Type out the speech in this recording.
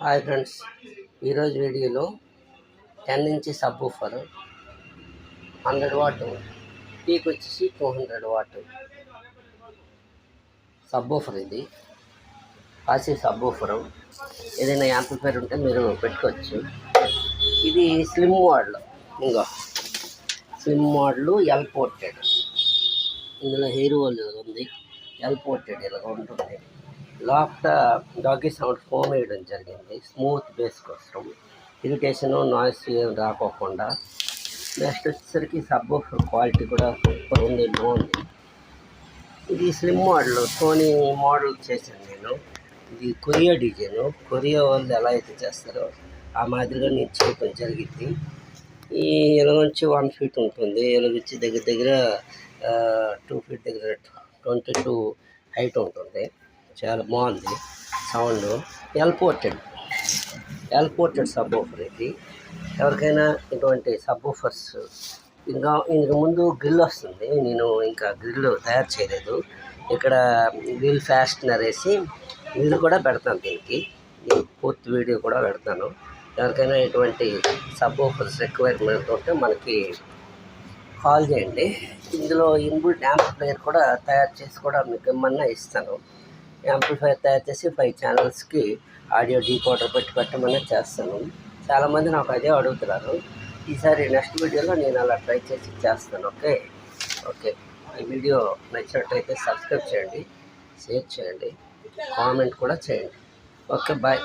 Hi friends, ఈరోజు వీడియోలో 10 inch subwoofer 100 what, peak వచ్చేసి 200 వాట్ సబ్వూఫర్. ఇది పాసివ్ సబ్వూఫర్. ఏదైనా యాంప్లిఫైర్ ఉంటే మీరు పెట్టుకోవచ్చు. ఇది స్లిమ్ మోడల్. ఇంకా స్లిమ్ మోడల్ ఎల్ పోర్టెడ్. ఇందులో హెయిర్ హోల్ ఉంది. ఎల్ పోర్టెడ్ ఇలాగ ఉంటుంది. లోపల డాగీ సౌండ్ ఫోమ్ వేయడం జరిగింది, స్మూత్ బేస్ కోసం, ఇరిటేషను నాయిస్ ఏం రాకోకుండా. నెక్స్ట్ వచ్చేసరికి సబ్వూఫర్ క్వాలిటీ కూడా సూపర్ ఉంది, బాగుంది. ఇది స్లిమ్ మోడల్, సోనీ మోడల్ చేశాను నేను. ఇది కొరియా డిజైను. కొరియా వాళ్ళు ఎలా అయితే చేస్తారో ఆ మాదిరిగా నేను చేయడం జరిగింది. ఈ ఎలుగుంచి 1 ఫీట్ ఉంటుంది. ఎలుగుంచి దగ్గర దగ్గర 2 ఫీట్ దగ్గర 22 హైట్ ఉంటుంది. చాలా బాగుంది సౌండ్. ఎల్ పోర్టెడ్ సబ్వూఫర్ ఇది. ఎవరికైనా ఇటువంటి సబ్వూఫర్స్, ఇంకా ఇందుకు ముందు గ్రిల్ వస్తుంది. నేను ఇంకా గ్రిల్ తయారు చేయలేదు. ఇక్కడ గ్రిల్ ఫ్యాస్ట్నర్ వేసి గ్రిల్ కూడా పెడతాను. దీనికి పూర్తి వీడియో కూడా పెడతాను. ఎవరికైనా ఇటువంటి సబ్వూఫర్స్ రిక్వైర్మెంట్ ఉంటే మనకి కాల్ చేయండి. ఇందులో ఇన్బుల్ట్ యాంప్లిఫైర్ కూడా తయారు చేసి కూడా మీకు ఏమన్నా ఇస్తాను. యాంప్లిఫైర్ తయారు చేసి 5 ఛానల్స్కి ఆడియో డీకోడర్ పెట్టి పెట్టమని చేస్తాను. చాలామంది నాకు అదే అడుగుతున్నారు. ఈసారి నెక్స్ట్ వీడియోలో నేను అలా ట్రై చేసి చేస్తాను. ఓకే. ఈ వీడియో నచ్చినట్టయితే సబ్స్క్రైబ్ చేయండి, షేర్ చేయండి, కామెంట్ కూడా చేయండి. Okay, bye.